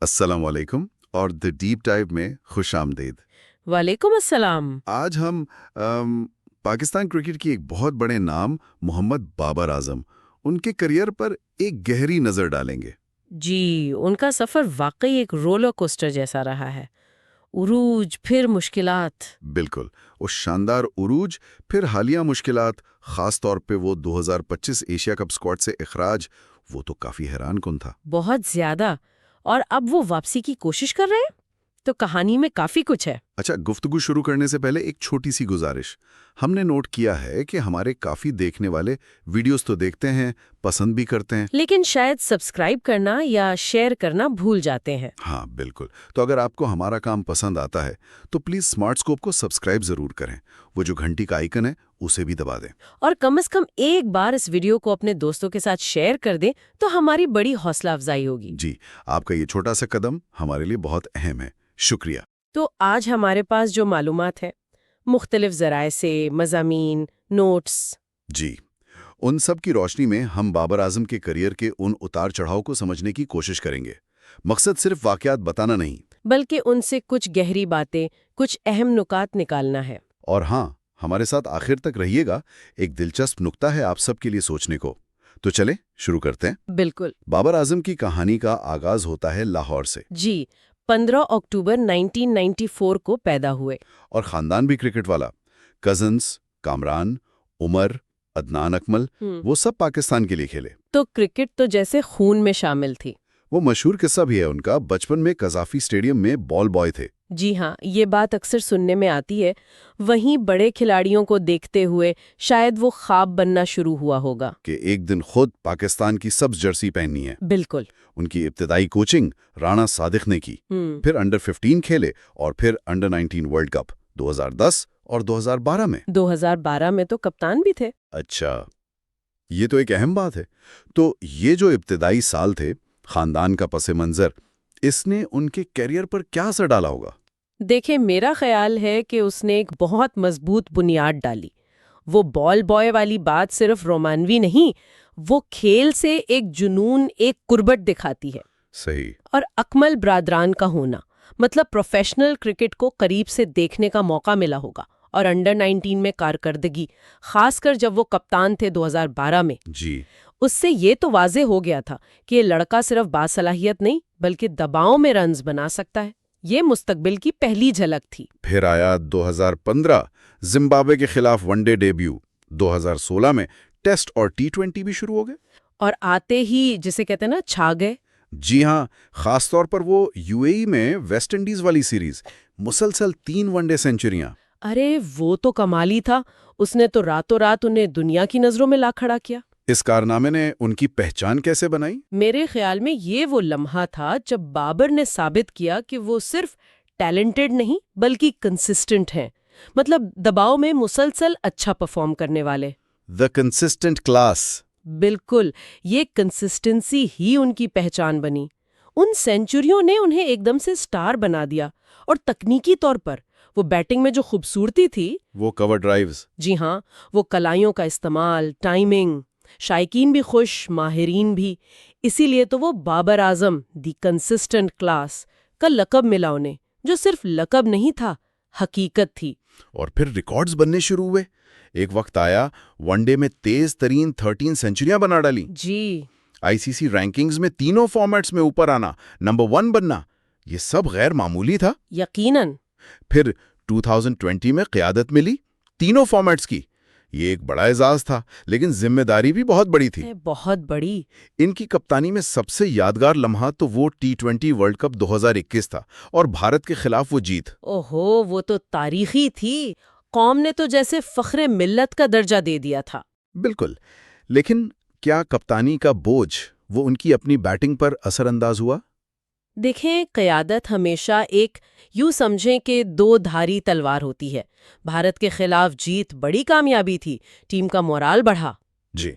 السلام علیکم اور دی ڈیپ ڈائیو میں خوش آمدید۔ وعلیکم السلام۔ آج ہم پاکستان کرکٹ کی ایک بہت بڑے نام محمد بابر اعظم ان کے کریئر پر ایک گہری نظر ڈالیں گے۔ جی، ان کا سفر واقعی ایک رولر کوسٹر جیسا رہا ہے۔ عروج، پھر مشکلات۔ بالکل، وہ شاندار عروج، پھر حالیہ مشکلات، خاص طور پہ وہ 2025 ایشیا کپ اسکواڈ سے اخراج، وہ تو کافی حیران کن تھا۔ بہت زیادہ۔ اور اب وہ واپسی کی کوشش کر رہے ہیں، تو کہانی میں کافی کچھ ہے۔ اچھا، گفتگو شروع کرنے سے پہلے ایک چھوٹی سی گزارش۔ ہم نے نوٹ کیا ہے کہ ہمارے کافی دیکھنے والے ویڈیوز تو دیکھتے ہیں، پسند بھی کرتے ہیں، لیکن شاید سبسکرائب کرنا یا شیئر کرنا بھول جاتے ہیں۔ ہاں بالکل۔ تو اگر آپ کو ہمارا کام پسند آتا ہے تو پلیز اسمارٹ اسکوپ کو سبسکرائب ضرور کریں، وہ جو گھنٹی کا آئیکن ہے اسے بھی دبا دیں، اور کم از کم ایک بار اس ویڈیو کو اپنے دوستوں کے ساتھ شیئر کر دیں تو ہماری بڑی حوصلہ افزائی ہوگی۔ جی، آپ کا یہ چھوٹا سا قدم ہمارے لیے بہت اہم ہے، شکریہ۔ تو آج ہمارے پاس جو معلومات ہے، مختلف ذرائع سے، مضامین، نوٹس، جی، ان سب کی روشنی میں ہم بابر اعظم کے کریئر کے ان اتار چڑھاؤ کو سمجھنے کی کوشش کریں گے۔ مقصد صرف واقعات بتانا نہیں، بلکہ ان سے کچھ گہری باتیں، کچھ اہم نکات نکالنا ہے۔ اور ہاں، ہمارے ساتھ آخر تک رہیے گا، ایک دلچسپ نکتہ ہے آپ سب کے لیے سوچنے کو۔ تو چلیں شروع کرتے ہیں۔ بالکل۔ بابر اعظم کی کہانی کا آغاز ہوتا ہے لاہور سے۔ جی، 15 اکتوبر 1994 کو پیدا ہوئے۔ اور خاندان بھی کرکٹ والا، کزنز، کامران، عمر، عدنان اکمل، وہ سب پاکستان کے لیے کھیلے۔ تو کرکٹ تو جیسے خون میں شامل تھی۔ وہ مشہور قصہ بھی ہے ان کا، بچپن میں قذافی اسٹیڈیم میں بال بوائے تھے۔ جی ہاں، یہ بات اکثر سننے میں آتی ہے۔ وہیں بڑے کھلاڑیوں کو دیکھتے ہوئے شاید وہ خواب بننا شروع ہوا ہوگا کہ ایک دن خود پاکستان کی سبز جرسی پہننی ہے۔ بالکل۔ ان کی ابتدائی کوچنگ رانا صادق نے کی، پھر انڈر 15 کھیلے اور پھر انڈر 19 ورلڈ کپ 2010 اور 2012 میں۔ 2012 میں تو کپتان بھی تھے۔ اچھا، یہ تو ایک اہم بات ہے۔ تو یہ جو ابتدائی سال تھے، خاندان کا پس منظر، اس نے ان کے کیریئر پر کیا اثر ڈالا ہوگا؟ دیکھیں، میرا خیال ہے کہ اس نے ایک بہت مضبوط بنیاد ڈالی۔ وہ بال بوائے والی بات صرف رومانوی نہیں، وہ کھیل سے ایک جنون، ایک قربت دکھاتی ہے۔ صحیح۔ اور اکمل برادران کا ہونا، مطلب پروفیشنل کرکٹ کو قریب سے دیکھنے کا موقع ملا ہوگا، اور انڈر 19 میں کارکردگی، خاص کر جب وہ کپتان تھے 2012 میں۔ جی، اس سے یہ تو واضح ہو گیا تھا کہ یہ لڑکا صرف باصلاحیت نہیں بلکہ دباؤ میں رنز بنا سکتا ہے۔ یہ مستقبل کی پہلی جھلک تھی۔ پھر آیا 2015 زمبابوے کے خلاف ون ڈے ڈیبیو، 2016 میں ٹیسٹ اور T20 بھی شروع ہو گئے، اور آتے ہی جسے کہتے ہیں نا، چھا گئے۔ جی ہاں، خاص طور پر وہ UAE میں ویسٹ انڈیز والی سیریز، مسلسل 3 ون ڈے سینچریاں۔ ارے وہ تو کمالی تھا، اس نے تو راتوں رات انہیں دنیا کی نظروں میں لا کھڑا کیا۔ اس کارنامے نے ان کی پہچان کیسے بنائی؟ میرے خیال میں یہ وہ لمحہ تھا جب بابر نے ثابت کیا کہ وہ صرف ٹیلنٹڈ نہیں بلکہ کنسسٹنٹ ہیں، مطلب دباؤ میں مسلسل اچھا پرفارم کرنے والے۔ The consistent class۔ بالکل، یہ کنسسٹنسی ہی ان کی پہچان بنی۔ ان سینچریوں نے انہیں ایک دم سے سٹار بنا دیا، اور تکنیکی طور پر وہ بیٹنگ میں جو خوبصورتی تھی، وہ کور ڈرائیوز۔ جی ہاں، وہ کلائیوں کا استعمال، ٹائمنگ، شائقین بھی خوش، ماہرین بھی۔ اسی لیے تو وہ بابر اعظم دی کنسسٹنٹ کلاس کا لقب ملا انہیں، جو صرف لقب نہیں تھا، حقیقت تھی۔ اور پھر ریکارڈز بننے شروع ہوئے۔ ایک وقت آیا ون ڈے میں تیز ترین 13 سینچریاں بنا ڈالی۔ جی، ICC رینکنگز میں تینوں فارمیٹس میں اوپر آنا، نمبر 1 بننا، یہ سب غیر معمولی تھا۔ یقیناً۔ پھر 2020 میں قیادت ملی تینوں فارمیٹس کی، یہ ایک بڑا اعزاز تھا، لیکن ذمہ داری بھی بہت بڑی تھی۔ بہت بڑی۔ ان کی کپتانی میں سب سے یادگار لمحہ تو وہ T20 ورلڈ کپ 2021 تھا، اور بھارت کے خلاف وہ جیت۔ اوہو، وہ تو تاریخی تھی۔ قوم نے تو جیسے فخر ملت کا درجہ دے دیا تھا۔ بالکل، لیکن کیا کپتانی کا بوجھ وہ ان کی اپنی بیٹنگ پر اثر انداز ہوا؟ دیکھیں، قیادت ہمیشہ ایک، یوں سمجھیں کہ 2 دھاری تلوار ہوتی ہے۔ بھارت کے خلاف جیت بڑی کامیابی تھی، ٹیم کا مورال بڑھا۔ جی،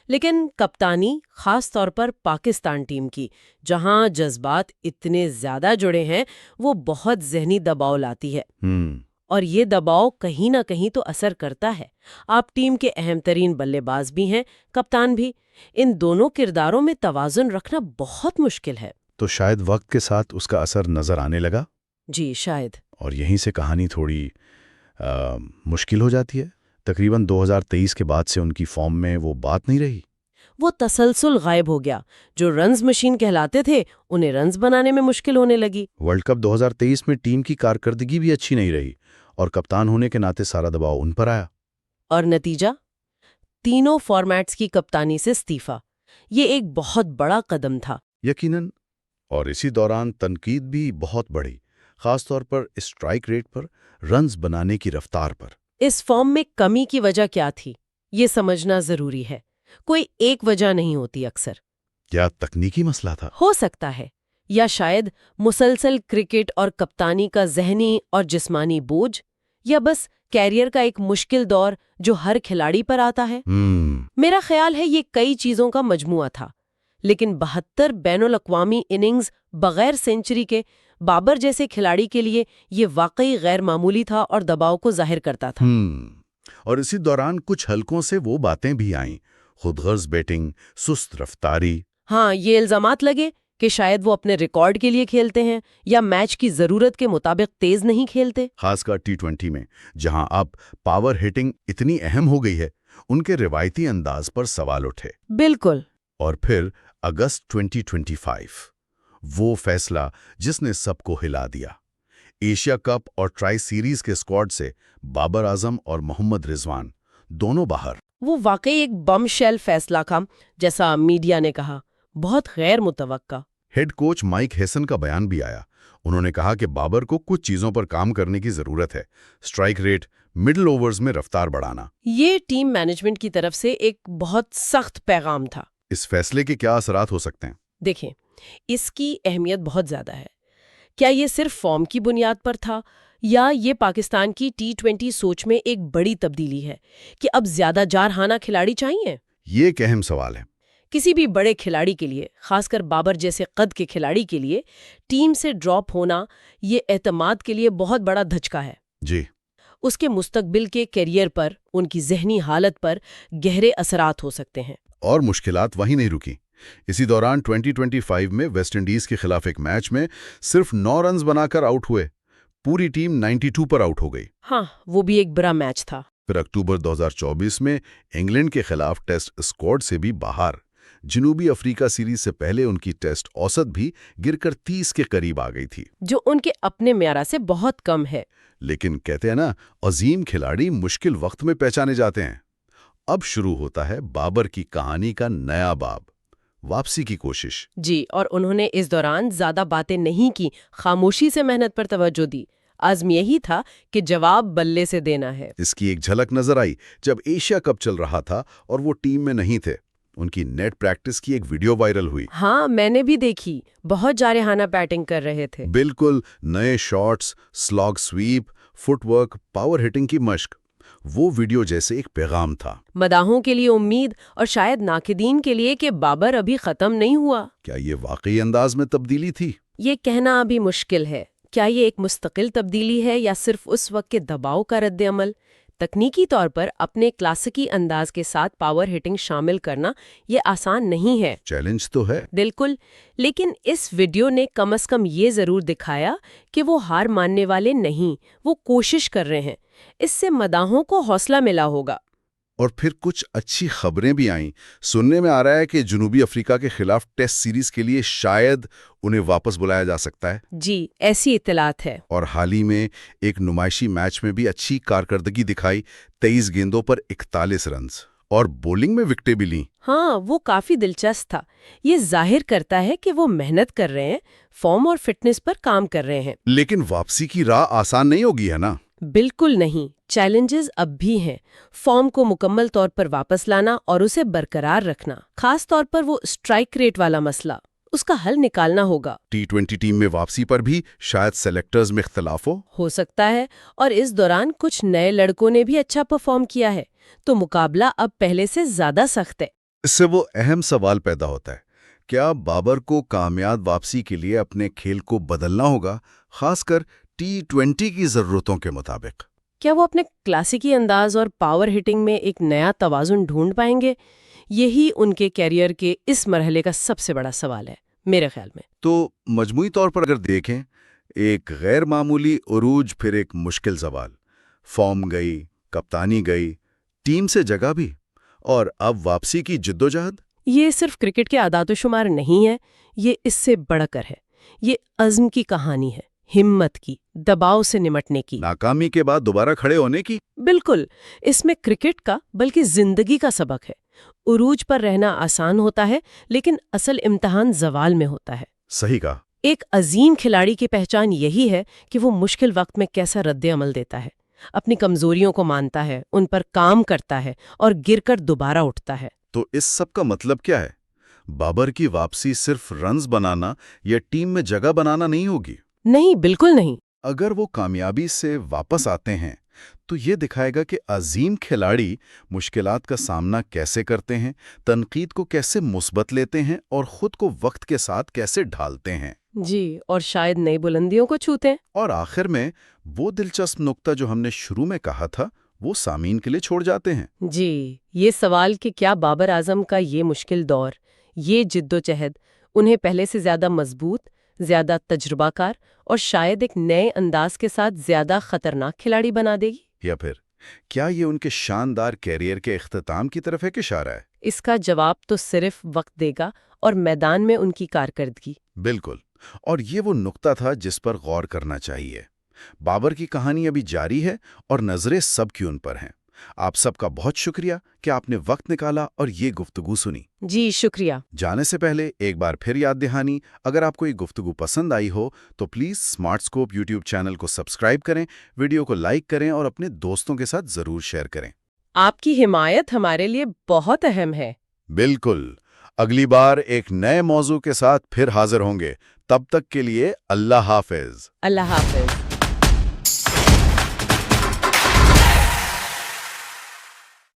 لیکن کپتانی، خاص طور پر پاکستان ٹیم کی، جہاں جذبات اتنے زیادہ جڑے ہیں، وہ بہت ذہنی دباؤ لاتی ہے۔ اور یہ دباؤ کہیں نہ کہیں تو اثر کرتا ہے۔ آپ ٹیم کے اہم ترین بلے باز بھی ہیں، کپتان بھی۔ ان دونوں کرداروں میں توازن رکھنا بہت مشکل ہے۔ تو شاید وقت کے ساتھ اس کا اثر نظر آنے لگا، جی شاید۔ اور یہیں سے کہانی تھوڑی مشکل ہو جاتی ہے۔ تقریباً 2023 کے بعد سے ان کی فارم میں وہ بات نہیں رہی۔ وہ تسلسل غائب ہو گیا۔ جو رنز مشین کہلاتے تھے انہیں رنز بنانے میں مشکل ہونے لگی۔ ورلڈ کپ 2023 میں ٹیم کی کارکردگی بھی اچھی نہیں رہی اور کپتان ہونے کے ناطے سارا دباؤ ان پر آیا۔ اور نتیجہ؟ تینوں فارمیٹس کی کپتانی سے استعفیٰ۔ یہ ایک بہت بڑا قدم تھا۔ یقیناً، اور اسی دوران تنقید بھی بہت بڑھی، خاص طور پر اسٹرائک ریٹ پر، رنز بنانے کی رفتار پر۔ اس فارم میں کمی کی وجہ کیا تھی یہ سمجھنا ضروری ہے۔ کوئی ایک وجہ نہیں ہوتی اکثر۔ کیا تکنیکی مسئلہ تھا؟ ہو سکتا ہے، یا شاید مسلسل کرکٹ اور کپتانی کا ذہنی اور جسمانی بوجھ، یا بس کیریئر کا ایک مشکل دور جو ہر کھلاڑی پر آتا ہے۔ میرا خیال ہے یہ کئی چیزوں کا مجموعہ تھا، لیکن 72 بین الاقوامی اننگز بغیر سینچری کے بابر جیسے کھلاڑی کے لیے یہ واقعی غیر معمولی تھا اور دباؤ کو ظاہر کرتا تھا۔ اور اسی دوران کچھ حلقوں سے وہ باتیں بھی آئیں، خود غرض بیٹنگ، سست رفتاری۔ ہاں، یہ الزامات لگے کہ شاید وہ اپنے ریکارڈ کے لیے کھیلتے ہیں یا میچ کی ضرورت کے مطابق تیز نہیں کھیلتے۔ خاص کر T20 میں، جہاں اب پاور ہٹنگ اتنی اہم ہو گئی ہے، ان کے روایتی انداز پر سوال اٹھے۔ بالکل۔ اور پھر اگست 2025، وہ فیصلہ جس نے سب کو ہلا دیا۔ ایشیا کپ اور ٹرائی سیریز کے اسکواڈ سے بابر اعظم اور محمد رضوان دونوں باہر۔ وہ واقعی ایک بم شیل فیصلہ تھا، جیسا میڈیا نے کہا، بہت غیر متوقع۔ ہیڈ کوچ مائک ہیسن کا بیان بھی آیا۔ انہوں نے کہا کہ بابر کو کچھ چیزوں پر کام کرنے کی ضرورت ہے، اسٹرائک ریٹ، مڈل اوورز میں رفتار بڑھانا۔ یہ ٹیم مینجمنٹ کی طرف سے ایک بہت سخت پیغام تھا۔ اس فیصلے کے کیا اثرات ہو سکتے ہیں؟ دیکھیں، اس کی اہمیت بہت زیادہ ہے۔ کیا یہ صرف فارم کی بنیاد پر تھا، یا یہ پاکستان کی T20 سوچ میں ایک بڑی تبدیلی ہے کہ اب زیادہ جارحانہ کھلاڑی چاہیے؟ یہ ایک اہم سوال ہے۔ کسی بھی بڑے کھلاڑی کے لیے، خاص کر بابر جیسے قد کے کھلاڑی کے لیے، ٹیم سے ڈراپ ہونا یہ اعتماد کے لیے بہت بڑا دھچکا ہے۔ جی۔ اس کے مستقبل کے کیریئر پر، ان کی ذہنی حالت پر گہرے اثرات ہو سکتے ہیں۔ اور مشکلات وہیں نہیں رکی۔ اسی دوران 2025 میں ویسٹ انڈیز کے خلاف ایک میچ میں صرف 9 رنز بنا کر آؤٹ ہوئے، پوری ٹیم 92 پر آؤٹ ہو گئی۔ ہاں، وہ بھی ایک بڑا میچ تھا۔ پھر اکتوبر 2024 میں انگلینڈ کے خلاف ٹیسٹ اسکواڈ سے بھی باہر۔ جنوبی افریقہ سیریز سے پہلے ان کی ٹیسٹ اوسط بھی گر کر 30 کے قریب آ گئی تھی، جو ان کے اپنے معیار سے بہت کم ہے۔ لیکن کہتے ہیں نا، عظیم کھلاڑی مشکل وقت میں پہچانے جاتے ہیں۔ اب شروع ہوتا ہے بابر کی کہانی کا نیا باب، واپسی کی کوشش۔ جی، اور انہوں نے اس دوران زیادہ باتیں نہیں کی، خاموشی سے محنت پر توجہ دی۔ عزم یہی تھا کہ جواب بلے سے دینا ہے۔ اس کی ایک جھلک نظر آئی جب ایشیا کپ چل رہا تھا اور وہ ٹیم میں نہیں تھے۔ ان کی نیٹ پریکٹس کی ایک ویڈیو وائرل ہوئی۔ ہاں، میں نے بھی دیکھی، بہت جارحانہ بیٹنگ کر رہے تھے۔ بالکل، نئے shots, slog sweep, footwork, power hitting کی مشق۔ وہ ویڈیو جیسے ایک پیغام تھا، مداحوں کے لیے امید، اور شاید ناقدین کے لیے کہ بابر ابھی ختم نہیں ہوا۔ کیا یہ واقعی انداز میں تبدیلی تھی؟ یہ کہنا ابھی مشکل ہے۔ کیا یہ ایک مستقل تبدیلی ہے یا صرف اس وقت کے دباؤ کا رد عمل؟ تکنیکی طور پر اپنے کلاسیکی انداز کے ساتھ پاور ہٹنگ شامل کرنا یہ آسان نہیں ہے۔ چیلنج تو ہے۔ بالکل، لیکن اس ویڈیو نے کم از کم یہ ضرور دکھایا کہ وہ ہار ماننے والے نہیں، وہ کوشش کر رہے ہیں۔ اس سے مداحوں کو حوصلہ ملا ہوگا۔ اور پھر کچھ اچھی خبریں بھی آئیں۔ سننے میں آ رہا ہے کہ جنوبی افریقہ کے خلاف ٹیسٹ سیریز کے لیے شاید انہیں واپس بلایا جا سکتا ہے۔ جی، ایسی اطلاعات ہے۔ اور حال ہی میں ایک نمائشی میچ میں بھی اچھی کارکردگی دکھائی، 23 گیندوں پر 41 رنز، اور بولنگ میں وکٹیں بھی لیں۔ ہاں، وہ کافی دلچسپ تھا۔ یہ ظاہر کرتا ہے کہ وہ محنت کر رہے ہیں، فارم اور فٹنس پر کام کر رہے ہیں۔ لیکن واپسی کی راہ آسان نہیں ہوگی، ہے نا؟ بالکل نہیں، چیلنجز اب بھی ہیں۔ فارم کو مکمل طور پر واپس لانا اور اسے برقرار رکھنا، خاص طور پر وہ اسٹرائک ریٹ والا مسئلہ، اس کا حل نکالنا ہوگا۔ T20 ٹیم میں واپسی پر بھی شاید سیلیکٹرز میں اختلاف ہو سکتا ہے، اور اس دوران کچھ نئے لڑکوں نے بھی اچھا پرفارم کیا ہے، تو مقابلہ اب پہلے سے زیادہ سخت ہے۔ اس سے وہ اہم سوال پیدا ہوتا ہے، کیا بابر کو کامیاب واپسی کے لیے اپنے کھیل کو بدلنا ہوگا، خاص کر T20 کی ضرورتوں کے مطابق؟ کیا وہ اپنے کلاسیکی انداز اور پاور ہٹنگ میں ایک نیا توازن ڈھونڈ پائیں گے؟ یہی ان کے کیریئر کے اس مرحلے کا سب سے بڑا سوال ہے۔ میرے خیال میں۔ تو مجموعی طور پر اگر دیکھیں، ایک غیر معمولی عروج، پھر ایک مشکل زوال، فارم گئی، کپتانی گئی، ٹیم سے جگہ بھی، اور اب واپسی کی جدوجہد۔ یہ صرف کرکٹ کے اعداد و شمار نہیں ہے، یہ اس سے بڑھ کر ہے۔ یہ عزم کی کہانی ہے، ہمت کی، دباؤ سے نمٹنے کی، ناکامی کے بعد دوبارہ کھڑے ہونے کی۔ بالکل۔ اس میں کرکٹ کا بلکہ زندگی کا سبق ہے۔ عروج پر رہنا آسان ہوتا ہے، لیکن اصل امتحان زوال میں ہوتا ہے۔ صحیح کہا۔ ایک عظیم کھلاڑی کی پہچان یہی ہے کہ وہ مشکل وقت میں کیسا رد عمل دیتا ہے، اپنی کمزوریوں کو مانتا ہے، ان پر کام کرتا ہے اور گر کر دوبارہ اٹھتا ہے۔ تو اس سب کا مطلب کیا ہے؟ بابر کی واپسی صرف رنز بنانا یا ٹیم میں جگہ بنانا نہیں ہوگی۔ نہیں، بالکل نہیں۔ اگر وہ کامیابی سے واپس آتے ہیں تو یہ دکھائے گا کہ عظیم کھلاڑی مشکلات کا سامنا کیسے کرتے ہیں، تنقید کو کیسے مثبت لیتے ہیں اور خود کو وقت کے ساتھ کیسے ڈھالتے ہیں۔ جی، اور شاید نئی بلندیوں کو چھوتے ہیں۔ اور آخر میں وہ دلچسپ نقطہ جو ہم نے شروع میں کہا تھا، وہ سامعین کے لیے چھوڑ جاتے ہیں۔ جی، یہ سوال کہ کیا بابر اعظم کا یہ مشکل دور، یہ جدوجہد انہیں پہلے سے زیادہ مضبوط، زیادہ تجربہ کار اور شاید ایک نئے انداز کے ساتھ زیادہ خطرناک کھلاڑی بنا دے گی؟ یا پھر کیا یہ ان کے شاندار کیریئر کے اختتام کی طرف ایک اشارہ ہے؟ اس کا جواب تو صرف وقت دے گا اور میدان میں ان کی کارکردگی۔ بالکل، اور یہ وہ نقطہ تھا جس پر غور کرنا چاہیے۔ بابر کی کہانی ابھی جاری ہے اور نظریں سب کی ان پر ہیں۔ آپ سب کا بہت شکریہ کہ آپ نے وقت نکالا اور یہ گفتگو سنی۔ جی، شکریہ۔ جانے سے پہلے ایک بار پھر یاد دہانی، اگر آپ کو یہ گفتگو پسند آئی ہو تو please smart scope YouTube channel کو سبسکرائب کریں، ویڈیو کو لائک کریں اور اپنے دوستوں کے ساتھ ضرور شیئر کریں۔ آپ کی حمایت ہمارے لیے بہت اہم ہے۔ بالکل، اگلی بار ایک نئے موضوع کے ساتھ پھر حاضر ہوں گے۔ تب تک کے لیے اللہ حافظ۔ اللہ حافظ۔